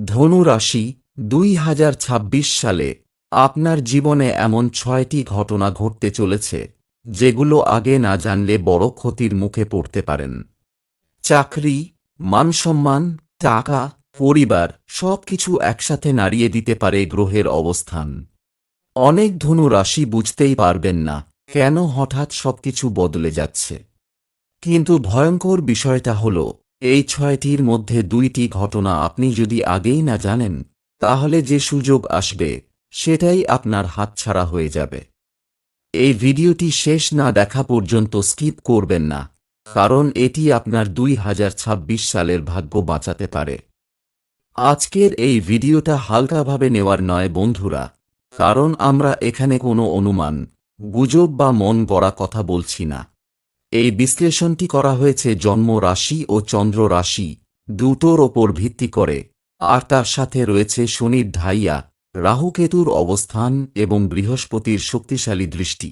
ধনু রাশি ২০২৬ সালে আপনার জীবনে এমন ৬টি ঘটনা ঘটতে চলেছে যেগুলো আগে না জানলে বড় ক্ষতির মুখে পড়তে পারেন। চাকরি, মানসম্মান, টাকা, পরিবার সবকিছু একসাথে নাড়িয়ে দিতে পারে গ্রহের অবস্থান। অনেক ধনু রাশি বুঝতেই পারবেন না কেন হঠাৎ সবকিছু বদলে যাচ্ছে। কিন্তু ভয়ঙ্কর বিষয়টা হল, এই ৬টির মধ্যে ২টি ঘটনা আপনি যদি আগেই না জানেন, তাহলে যে সুযোগ আসবে সেটাই আপনার হাতছাড়া হয়ে যাবে। এই ভিডিওটি শেষ না দেখা পর্যন্ত স্কিপ করবেন না, কারণ এটি আপনার ২০২৬ সালের ভাগ্য বাঁচাতে পারে। আজকের এই ভিডিওটা হালকাভাবে নেওয়ার নয় বন্ধুরা, কারণ আমরা এখানে কোনো অনুমান, গুজব বা মন গড়া কথা বলছি না। এই বিশ্লেষণটি করা হয়েছে জন্ম রাশি ও চন্দ্র রাশি দুটোর ওপর ভিত্তি করে, আর তার সাথে রয়েছে শনির ঢাইয়া, রাহুকেতুর অবস্থান এবং বৃহস্পতির শক্তিশালী দৃষ্টি।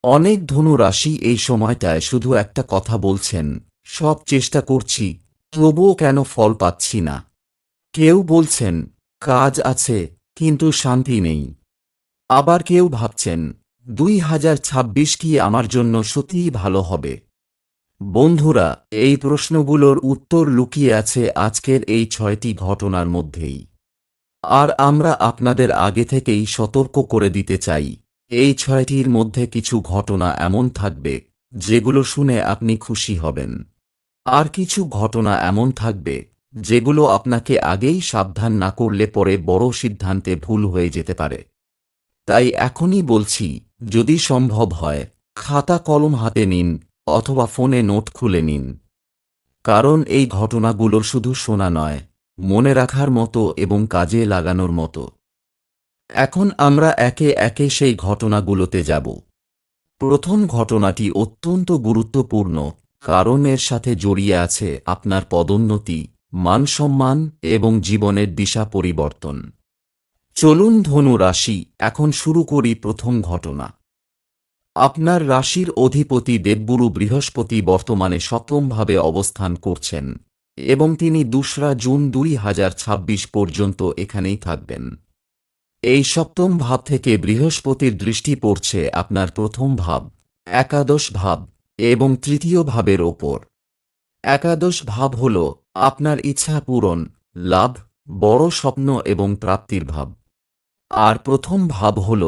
অনেক ধনু রাশি এই সময়টায় শুধু একটা কথা বলছেন, সব চেষ্টা করছি, তবুও কেন ফল পাচ্ছি না। কেউ বলছেন কাজ আছে কিন্তু শান্তি নেই। আবার কেউ ভাবছেন ২০২৬ কি আমার জন্য সত্যিই ভালো হবে। বন্ধুরা, এই প্রশ্নগুলোর উত্তর লুকিয়ে আছে আজকের এই ৬টি ঘটনার মধ্যেই। আর আমরা আপনাদের আগে থেকেই সতর্ক করে দিতে চাই, এই ৬টির মধ্যে কিছু ঘটনা এমন থাকবে যেগুলো শুনে আপনি খুশি হবেন, আর কিছু ঘটনা এমন থাকবে যেগুলো আপনাকে আগেই সাবধান না করলে পরে বড় সিদ্ধান্তে ভুল হয়ে যেতে পারে। তাই এখনই বলছি, যদি সম্ভব হয় খাতা কলম হাতে নিন অথবা ফোনে নোট খুলে নিন, কারণ এই ঘটনাগুলো শুধু শোনা নয়, মনে রাখার মতো এবং কাজে লাগানোর মতো। এখন আমরা একে একে সেই ঘটনাগুলোতে যাব। প্রথম ঘটনাটি অত্যন্ত গুরুত্বপূর্ণ, কারণ এর সাথে জড়িয়ে আছে আপনার পদোন্নতি, মানসম্মান এবং জীবনের দিশা পরিবর্তন। চলুন ধনু রাশি, এখন শুরু করি প্রথম ঘটনা। আপনার রাশির অধিপতি দেবগুরু বৃহস্পতি বর্তমানে সপ্তমভাবে অবস্থান করছেন এবং তিনি ২রা জুন ২০২৬ পর্যন্ত এখানেই থাকবেন। এই সপ্তম ভাব থেকে বৃহস্পতির দৃষ্টি পড়ছে আপনার প্রথম ভাব, একাদশ ভাব এবং তৃতীয় ভাবের ওপর। একাদশ ভাব হল আপনার ইচ্ছা পূরণ, লাভ, বড় স্বপ্ন এবং প্রাপ্তির ভাব। আর প্রথম ভাব হল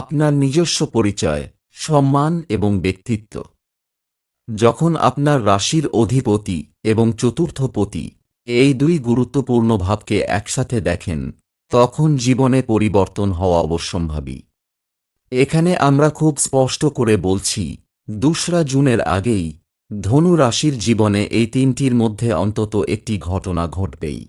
আপনার নিজস্ব পরিচয়, সম্মান এবং ব্যক্তিত্ব। যখন আপনার রাশির অধিপতি এবং চতুর্থপতি এই দুই গুরুত্বপূর্ণ ভাবকে একসাথে দেখেন, তখন জীবনে পরিবর্তন হওয়া অবশ্যম্ভাবী। এখানে আমরা খুব স্পষ্ট করে বলছি, ২রা জুনের আগেই ধনু রাশির জীবনে এই তিনটির মধ্যে অন্তত একটি ঘটনা ঘটবেই।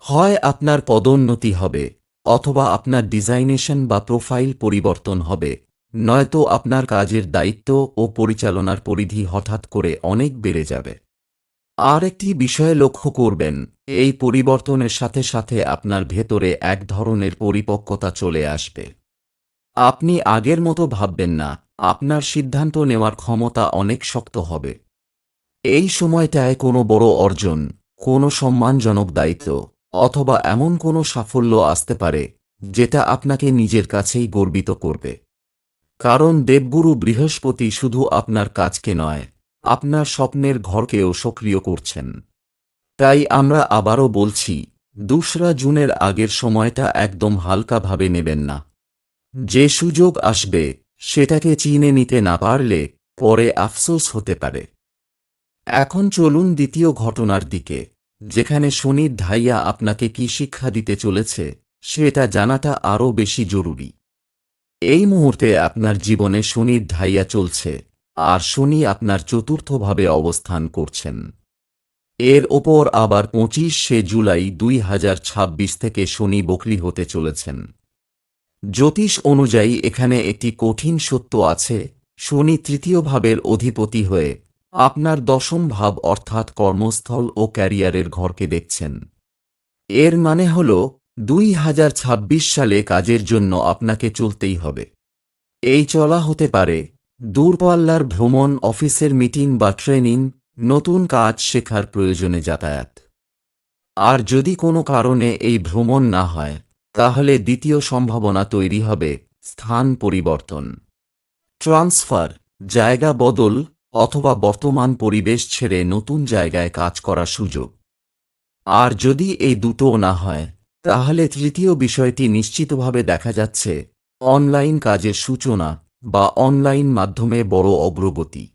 হয় আপনার পদোন্নতি হবে, অথবা আপনার ডিজাইনেশন বা প্রোফাইল পরিবর্তন হবে, নয়তো আপনার কাজের দায়িত্ব ও পরিচালনার পরিধি হঠাৎ করে অনেক বেড়ে যাবে। আর একটি বিষয়ে লক্ষ্য করবেন, এই পরিবর্তনের সাথে সাথে আপনার ভেতরে এক ধরনের পরিপক্কতা চলে আসবে। আপনি আগের মতো ভাববেন না, আপনার সিদ্ধান্ত নেওয়ার ক্ষমতা অনেক শক্ত হবে। এই সময়টায় কোনো বড় অর্জন, কোনো সম্মানজনক দায়িত্ব অথবা এমন কোনো সাফল্য আসতে পারে যেটা আপনাকে নিজের কাছেই গর্বিত করবে। কারণ দেবগুরু বৃহস্পতি শুধু আপনার কাজকে নয়, আপনার স্বপ্নের ঘরকেও সক্রিয় করছেন। তাই আমরা আবারও বলছি, ২রা জুনের আগের সময়টা একদম হালকাভাবে নেবেন না। যে সুযোগ আসবে সেটাকে চিনে নিতে না পারলে পরে আফসোস হতে পারে। এখন চলুন দ্বিতীয় ঘটনার দিকে, যেখানে শনির ঢাইয়া আপনাকে কি শিক্ষা দিতে চলেছে সেটা জানাটা আরও বেশি জরুরি। এই মুহূর্তে আপনার জীবনে শনির ঢাইয়া চলছে, আর শনি আপনার চতুর্থভাবে অবস্থান করছেন। এর ওপর আবার ২৫শে জুলাই ২০২৬ থেকে শনি বক্রী হতে চলেছেন। জ্যোতিষ অনুযায়ী এখানে একটি কঠিন সত্য আছে, শনি তৃতীয় ভাবের অধিপতি হয়ে আপনার দশম ভাব অর্থাৎ কর্মস্থল ও ক্যারিয়ারের ঘরকে দেখছেন। এর মানে হল ২০২৬ সালে কাজের জন্য আপনাকে চলতেই হবে। এই চলা হতে পারে দূরপাল্লার ভ্রমণ, অফিসের মিটিং বা ট্রেনিং, নতুন কাজ শেখার প্রয়োজনে যাতায়াত। আর যদি কোনো কারণে এই ভ্রমণ না হয়, তাহলে দ্বিতীয় সম্ভাবনা তৈরি হবে স্থান পরিবর্তন, ট্রান্সফার, জায়গা বদল, অথবা বর্তমান পরিবেশ ছেড়ে নতুন জায়গায় কাজ করার সুযোগ। আর যদি এই দুটোও না হয়, তাহলে তৃতীয় বিষয়টি নিশ্চিতভাবে দেখা যাচ্ছে অনলাইন কাজের সূচনা বা অনলাইন মাধ্যমে বড় অগ্রগতি।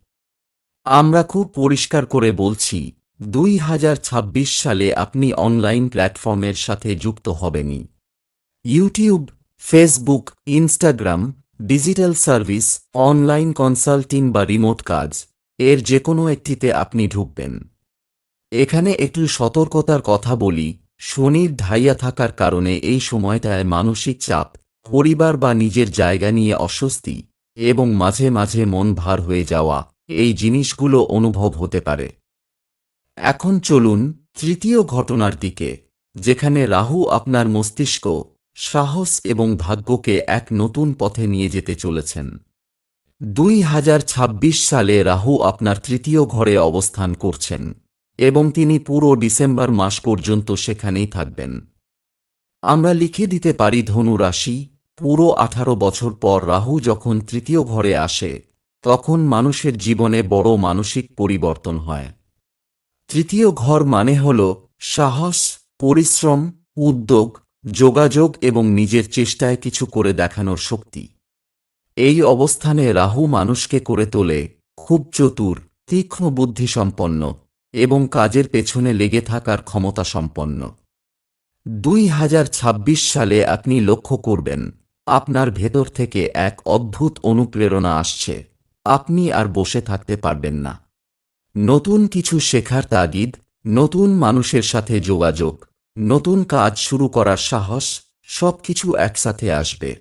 আমরা খুব পরিষ্কার করে বলছি, 2026 সালে আপনি অনলাইন প্ল্যাটফর্মের সাথে যুক্ত হবেনই। YouTube, Facebook, Instagram, digital service, online consulting বা রিমোট কাজ, এর যে কোনো একটিতে আপনি ঢুকবেন। এখানে একটু সতর্কতার কথা বলি, শনির ঢাইয়া থাকার কারণে এই সময়টায় মানসিক চাপ, পরিবার বা নিজের জায়গা নিয়ে অস্বস্তি এবং মাঝে মাঝে মন ভার হয়ে যাওয়া, এই জিনিসগুলো অনুভব হতে পারে। এখন চলুন তৃতীয় ঘটনার দিকে, যেখানে রাহু আপনার মস্তিষ্ক, সাহস এবং ভাগ্যকে এক নতুন পথে নিয়ে যেতে চলেছেন। 2026 সালে রাহু আপনার তৃতীয় ঘরে অবস্থান করছেন এবং তিনি পুরো ডিসেম্বর মাস পর্যন্ত সেখানেই থাকবেন। আমরা লিখে দিতে পারি ধনু রাশি, পুরো 18 বছর পর রাহু যখন তৃতীয় ঘরে আসে, তখন মানুষের জীবনে বড় মানসিক পরিবর্তন হয়। তৃতীয় ঘর মানে হল সাহস, পরিশ্রম, উদ্যোগ, যোগাযোগ এবং নিজের চেষ্টায় কিছু করে দেখানোর শক্তি। এই অবস্থানে রাহু মানুষকে করে তোলে খুব চতুর, তীক্ষ্ণ বুদ্ধিসম্পন্ন এবং কাজের পেছনে লেগে থাকার ক্ষমতা সম্পন্ন। 2026 সালে আপনি লক্ষ্য করবেন, আপনার ভেতর থেকে এক অদ্ভুত অনুপ্রেরণা আসছে। আপনি আর বসে থাকতে পারবেন না। নতুন কিছু শেখার তাগিদ, নতুন মানুষের সাথে যোগাযোগ, নতুন কাজ শুরু করার সাহস, সবকিছু একসাথে আসবে।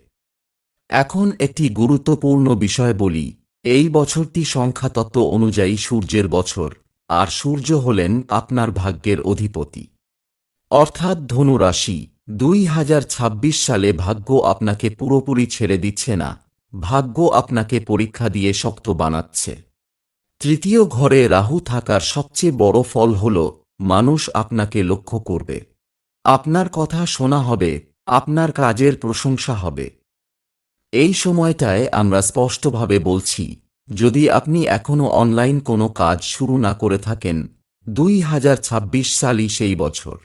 এখন একটি গুরুত্বপূর্ণ বিষয় বলি, এই বছরটি সংখ্যাতত্ত্ব অনুযায়ী সূর্যের বছর, আর সূর্য হলেন আপনার ভাগ্যের অধিপতি। অর্থাৎ ধনু রাশি। 2026 সালে ভাগ্য আপনাকে পুরোপুরি ছেড়ে দিচ্ছে না, ভাগ্য আপনাকে পরীক্ষা দিয়ে শক্ত বানাচ্ছে। তৃতীয় ঘরে রাহু থাকার সবচেয়ে বড় ফল হল মানুষ আপনাকে লক্ষ্য করবে, আপনার কথা শোনা হবে, আপনার কাজের প্রশংসা হবে। এই সময়টায় আমরা স্পষ্টভাবে বলছি, যদি আপনি এখনও অনলাইন কোনো কাজ শুরু না করে থাকেন, 2026 সালই সেই বছর।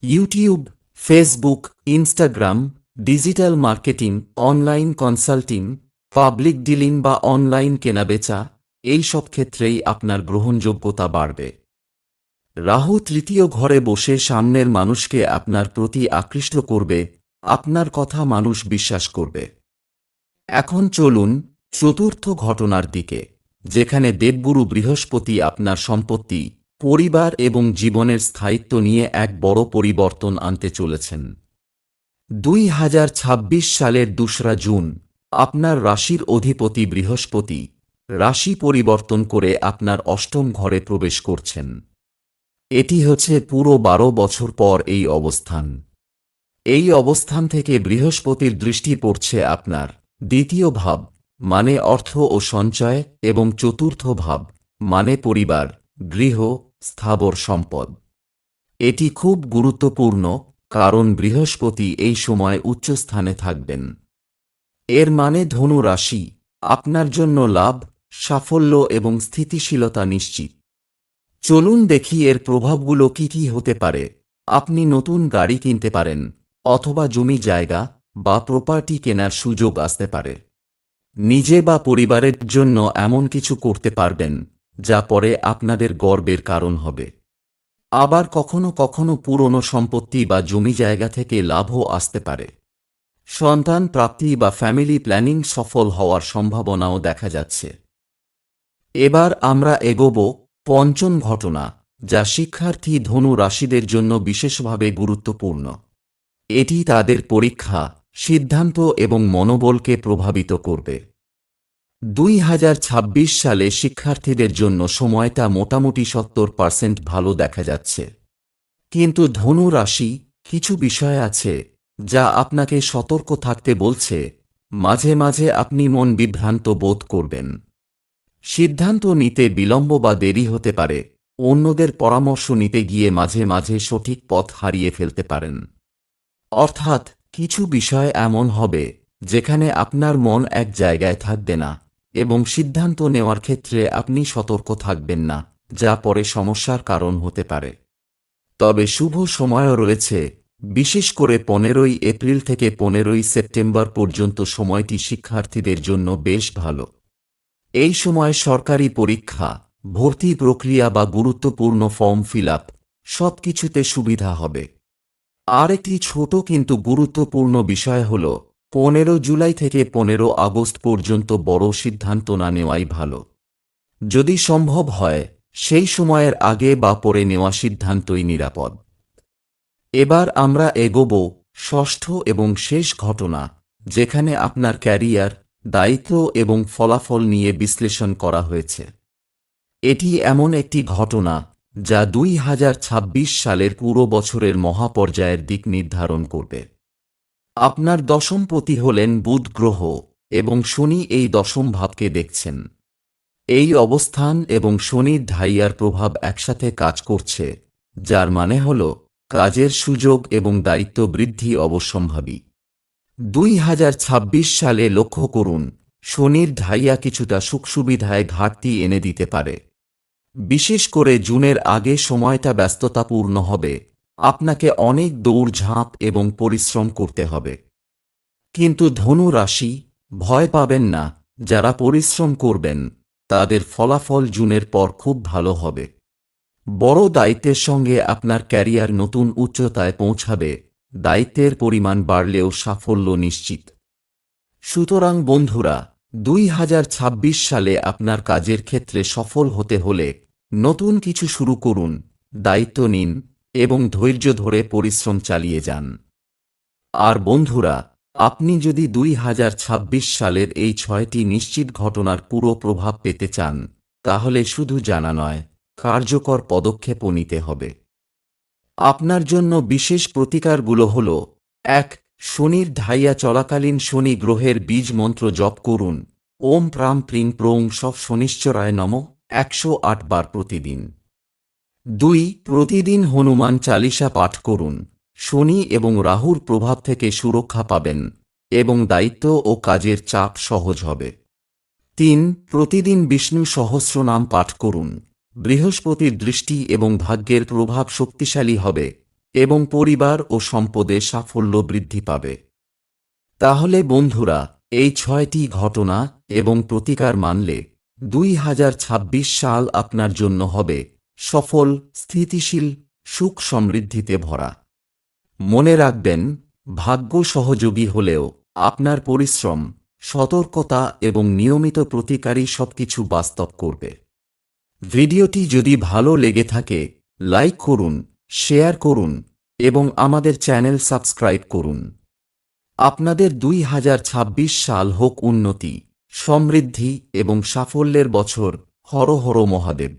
YouTube, Facebook, Instagram, digital marketing, online consulting, public dealing বা অনলাইন কেনাবেচা, এই সব ক্ষেত্রেই আপনার গ্রহণযোগ্যতা বাড়বে। রাহু তৃতীয় ঘরে বসে সামনের মানুষকে আপনার প্রতি আকৃষ্ট করবে, আপনার কথা মানুষ বিশ্বাস করবে। এখন চলুন চতুর্থ ঘটনার দিকে, যেখানে দেবগুরু বৃহস্পতি আপনার সম্পত্তি, পরিবার এবং জীবনের স্থায়িত্ব নিয়ে এক বড় পরিবর্তন আনতে চলেছেন। 2026 সালের 2রা জুন আপনার রাশির অধিপতি বৃহস্পতি রাশি পরিবর্তন করে আপনার অষ্টম ঘরে প্রবেশ করছেন। এটি হচ্ছে পুরো 12 বছর পর এই অবস্থান। এই অবস্থান থেকে বৃহস্পতির দৃষ্টি পড়ছে আপনার দ্বিতীয় ভাব, মানে অর্থ ও সঞ্চয়, এবং চতুর্থ ভাব, মানে পরিবার, গৃহ, স্থাবর সম্পদ। এটি খুব গুরুত্বপূর্ণ, কারণ বৃহস্পতি এই সময় উচ্চস্থানে থাকবেন। এর মানে ধনু রাশি, আপনার জন্য লাভ, সাফল্য এবং স্থিতিশীলতা নিশ্চিত। চলুন দেখি এর প্রভাবগুলো কি কি হতে পারে। আপনি নতুন গাড়ি কিনতে পারেন, অথবা জমি জায়গা বা প্রপার্টি কেনার সুযোগ আসতে পারে। নিজে বা পরিবারের জন্য এমন কিছু করতে পারবেন যা পরে আপনাদের গর্বের কারণ হবে। আবার কখনো কখনো পুরনো সম্পত্তি বা জমি জায়গা থেকে লাভও আসতে পারে। সন্তান প্রাপ্তি বা ফ্যামিলি প্ল্যানিং সফল হওয়ার সম্ভাবনাও দেখা যাচ্ছে। এবার আমরা এগোব পঞ্চম ঘটনা, যা শিক্ষার্থী ধনু রাশিদের জন্য বিশেষভাবে গুরুত্বপূর্ণ। এটি তাদের পরীক্ষা, সিদ্ধান্ত এবং মনোবলকে প্রভাবিত করবে। 2026 সালে শিক্ষার্থীদের জন্য সময়টা মোটামুটি 70% ভালো দেখা যাচ্ছে। কিন্তু ধনু রাশি, কিছু বিষয় আছে যা আপনাকে সতর্ক থাকতে বলছে। মাঝে মাঝে আপনি মন বিভ্রান্ত বোধ করবেন। সিদ্ধান্ত নিতে বিলম্ব বা দেরি হতে পারে, অন্যদের পরামর্শ নিতে গিয়ে মাঝে মাঝে সঠিক পথ হারিয়ে ফেলতে পারেন। অর্থাৎ কিছু বিষয় এমন হবে যেখানে আপনার মন এক জায়গায় থাকবে না এবং সিদ্ধান্ত নেওয়ার ক্ষেত্রে আপনি সতর্ক থাকবেন না, যা পরে সমস্যার কারণ হতে পারে। তবে শুভ সময়ও রয়েছে, বিশেষ করে 15ই এপ্রিল থেকে 15ই সেপ্টেম্বর পর্যন্ত। সময়টি শিক্ষার্থীদের জন্য বেশ ভালো। এই সময় সরকারি পরীক্ষা, ভর্তি প্রক্রিয়া বা গুরুত্বপূর্ণ ফর্ম ফিল আপ সবকিছুতে সুবিধা হবে। আর একটি ছোট কিন্তু গুরুত্বপূর্ণ বিষয় হল 15 জুলাই থেকে 15 আগস্ট পর্যন্ত বড় সিদ্ধান্ত না নেওয়াই ভালো। যদি সম্ভব হয় সেই সময়ের আগে বা পরে নেওয়া সিদ্ধান্তই নিরাপদ। এবার আমরা এগোব ষষ্ঠ এবং শেষ ঘটনা, যেখানে আপনার ক্যারিয়ার, দায়িত্ব এবং ফলাফল নিয়ে বিশ্লেষণ করা হয়েছে। এটি এমন একটি ঘটনা যা 2026 সালের পুরো বছরের মহাপর্যায়ের দিক নির্ধারণ করবে। আপনার দশমপতি হলেন বুধ গ্রহ এবং শনি এই দশম ভাবকে দেখছেন। এই অবস্থান এবং শনির ঢাইয়ার প্রভাব একসাথে কাজ করছে, যার মানে হল কাজের সুযোগ এবং দায়িত্ব বৃদ্ধি অবশ্যম্ভাবী। 2026 সালে লক্ষ্য করুন, শনির ঢাইয়া কিছুটা সুখসুবিধায় ঘাটতি এনে দিতে পারে। বিশেষ করে জুনের আগে সময়টা ব্যস্ততাপূর্ণ হবে, আপনাকে অনেক দৌড়ঝাঁপ এবং পরিশ্রম করতে হবে। কিন্তু ধনু রাশি, ভয় পাবেন না, যারা পরিশ্রম করবেন তাদের ফলাফল জুনের পর খুব ভালো হবে। বড় দায়িত্বের সঙ্গে আপনার ক্যারিয়ার নতুন উচ্চতায় পৌঁছাবে, দায়িত্বের পরিমাণ বাড়লেও সাফল্য নিশ্চিত। সুতরাং বন্ধুরা, 2026 সালে আপনার কাজের ক্ষেত্রে সফল হতে হলে নতুন কিছু শুরু করুন, দায়িত্ব নিন এবং ধৈর্য ধরে পরিশ্রম চালিয়ে যান। আর বন্ধুরা, আপনি যদি 2026 সালের এই 6টি নিশ্চিত ঘটনার পুরো প্রভাব পেতে চান, তাহলে শুধু জানা নয়, কার্যকর পদক্ষেপও নিতে হবে। আপনার জন্য বিশেষ প্রতিকারগুলো হল: 1. শনির ঢাইয়া চলাকালীন শনি গ্রহের বীজ মন্ত্র জপ করুন। ওম প্রাম প্রিং প্রৌং সব শনিশ্চরায় নমঃ 108 বার প্রতিদিন। 2. প্রতিদিন হনুমান চালিসা পাঠ করুন। শনি এবং রাহুর প্রভাব থেকে সুরক্ষা পাবেন এবং দায়িত্ব ও কাজের চাপ সহজ হবে। 3. প্রতিদিন বিষ্ণু সহস্রনাম পাঠ করুন। বৃহস্পতির দৃষ্টি এবং ভাগ্যের প্রভাব শক্তিশালী হবে এবং পরিবার ও সম্পদে সাফল্য বৃদ্ধি পাবে। তাহলে বন্ধুরা, এই 6টি ঘটনা এবং প্রতিকার মানলে 2026 সাল আপনার জন্য হবে সফল, স্থিতিশীল, সুখ সমৃদ্ধিতে ভরা। মনে রাখবেন, ভাগ্য সহযোগী হলেও আপনার পরিশ্রম, সতর্কতা এবং নিয়মিত প্রতিকারই সবকিছু বাস্তব করবে। ভিডিওটি যদি ভালো লেগে থাকে, লাইক করুন, শেয়ার করুন এবং আমাদের চ্যানেল সাবস্ক্রাইব করুন। আপনাদের 2026 সাল হোক উন্নতি, সমৃদ্ধি এবং সাফল্যের বছর। হর হর মহাদেব।